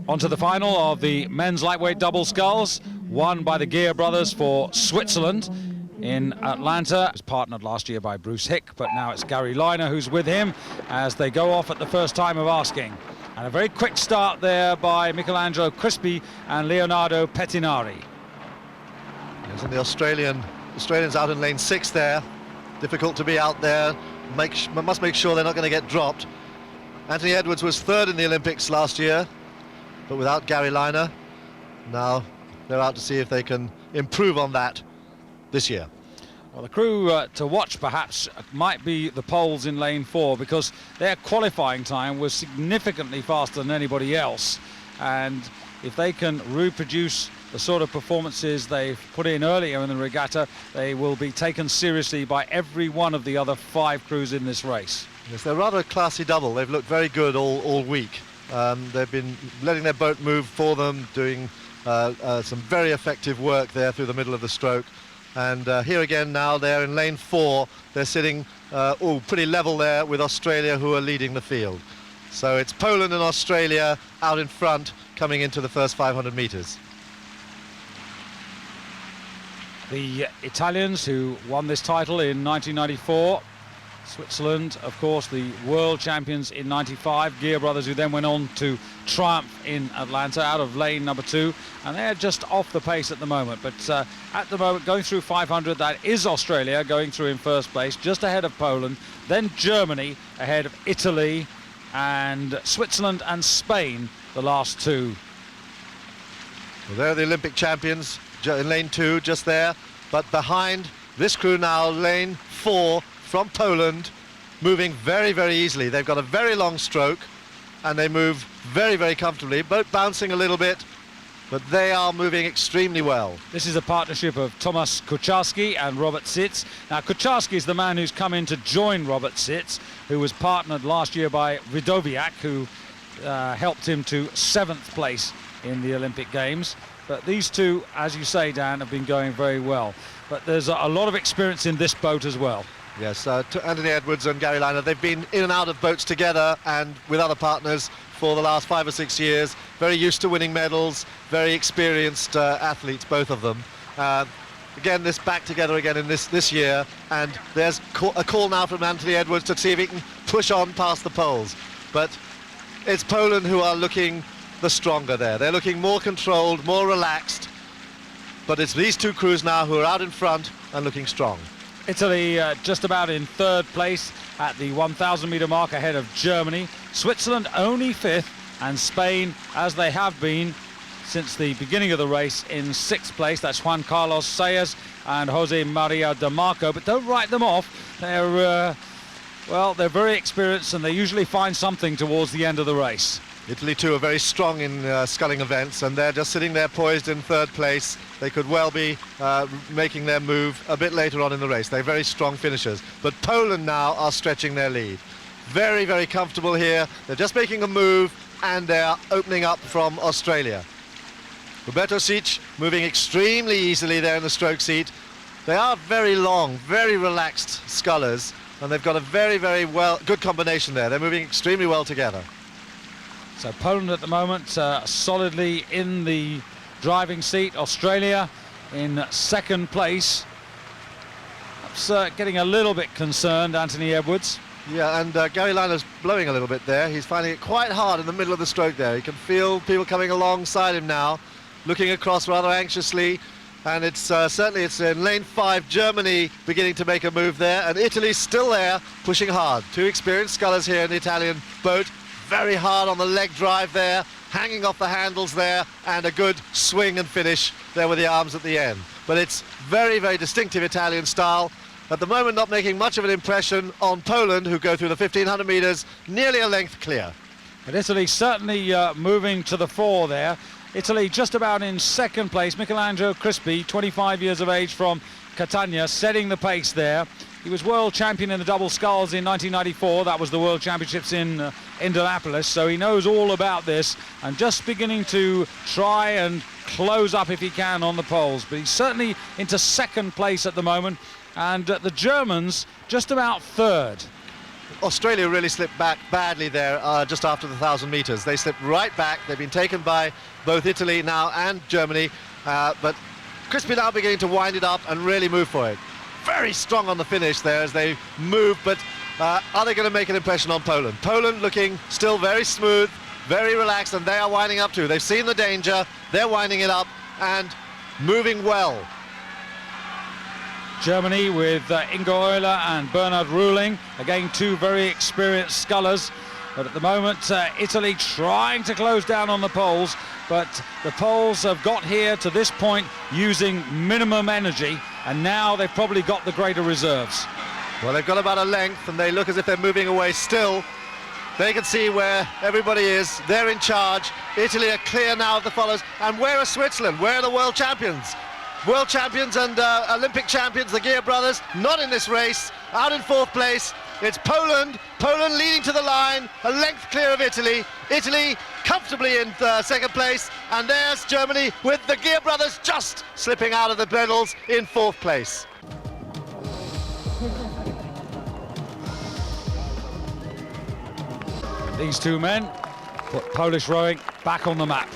On to the final of the men's lightweight double sculls, won by the Gear brothers for Switzerland in Atlanta. It was partnered last year by Bruce Hick, but now it's Gary Liner who's with him as they go off at the first time of asking. And a very quick start there by Michelangelo Crispi and Leonardo Pettinari. Isn't the Australians out in lane 6 there? Difficult to be out there. Must make sure they're not going to get dropped. Anthony Edwards was 3rd in the Olympics last year, but without Gary Liner. Now they're out to see if they can improve on that this year. Well, the crew to watch perhaps might be the Poles in lane 4, because their qualifying time was significantly faster than anybody else, and if they can reproduce the sort of performances they've put in earlier in the regatta, they will be taken seriously by every one of the other 5 crews in this race. Yes, they're rather a classy double. They've looked very good all week. They've been letting their boat move for them, doing some very effective work there through the middle of the stroke. And here again now they're in lane 4. They're sitting pretty level there with Australia, who are leading the field. So it's Poland and Australia out in front coming into the first 500 meters. The Italians who won this title in 1994, Switzerland, of course, the world champions in 95, Gear brothers, who then went on to triumph in Atlanta out of lane number 2, and they're just off the pace at the moment. But at the moment, going through 500, that is Australia going through in first place, just ahead of Poland, then Germany ahead of Italy, and Switzerland and Spain, the last 2. Well, they're the Olympic champions in lane 2, just there, but behind this crew now, lane 4 from Poland, moving very, very easily. They've got a very long stroke and they move very, very comfortably, boat bouncing a little bit, but they are moving extremely well. This is a partnership of Tomasz Kucharski and Robert Sitz. Now, Kucharski is the man who's come in to join Robert Sitz, who was partnered last year by Widowiak, who helped him to 7th place in the Olympic Games. But these two, as you say, Dan, have been going very well. But there's a lot of experience in this boat as well. Yes, Anthony Edwards and Gary Liner, they've been in and out of boats together and with other partners for the last 5 or 6 years. Very used to winning medals, very experienced athletes, both of them. Again, this back together again in this year, and there's a call now from Anthony Edwards to see if he can push on past the Poles. But it's Poland who are looking the stronger there. They're looking more controlled, more relaxed, but it's these 2 crews now who are out in front and looking strong. Italy just about in 3rd place at the 1,000 metre mark ahead of Germany. Switzerland only 5th, and Spain, as they have been since the beginning of the race, in 6th place. That's Juan Carlos Sayas and Jose Maria De Marco, but don't write them off. They're well, they're very experienced and they usually find something towards the end of the race. Italy too are very strong in sculling events, and they're just sitting there poised in 3rd place. They could well be making their move a bit later on in the race. They're very strong finishers. But Poland now are stretching their lead. Very, very comfortable here. They're just making a move and they're opening up from Australia. Roberto Sic moving extremely easily there in the stroke seat. They are very long, very relaxed scullers, and they've got a very, very good combination there. They're moving extremely well together. So Poland at the moment solidly in the driving seat. Australia in 2nd place. That's getting a little bit concerned, Anthony Edwards. Yeah, and Gary Liner's blowing a little bit there. He's finding it quite hard in the middle of the stroke there. He can feel people coming alongside him now, looking across rather anxiously. And it's certainly it's in lane 5, Germany beginning to make a move there, and Italy's still there, pushing hard. 2 experienced scullers here in the Italian boat. Very hard on the leg drive there, hanging off the handles there, and a good swing and finish there with the arms at the end. But it's very, very distinctive Italian style. At the moment, not making much of an impression on Poland, who go through the 1,500 meters, nearly a length clear. But Italy certainly moving to the fore there. Italy just about in 2nd place. Michelangelo Crispi, 25 years of age from Catania, setting the pace there. He was world champion in the double sculls in 1994. That was the World Championships in Indianapolis, so he knows all about this and just beginning to try and close up if he can on the poles. But he's certainly into 2nd place at the moment, and the Germans just about 3rd. Australia really slipped back badly there just after the 1,000 metres. They slipped right back. They've been taken by both Italy now and Germany, but Crispy now beginning to wind it up and really move for it. Very strong on the finish there as they move, but are they going to make an impression on Poland? Poland looking still very smooth, very relaxed, and they are winding up too. They've seen the danger, they're winding it up and moving well. Germany with Ingo Euler and Bernhard Ruhling, again two very experienced scullers, but at the moment Italy trying to close down on the Poles, but the Poles have got here to this point using minimum energy, and now they've probably got the greater reserves. Well, they've got about a length and they look as if they're moving away still. They can see where everybody is. They're in charge. Italy are clear now of the followers. And where are Switzerland? Where are the world champions? World champions and Olympic champions, the Gear brothers, not in this race, out in fourth place. It's Poland. Poland leading to the line, a length clear of Italy. Italy comfortably in second place. And there's Germany with the Gear brothers just slipping out of the medals in fourth place. These two men put Polish rowing back on the map.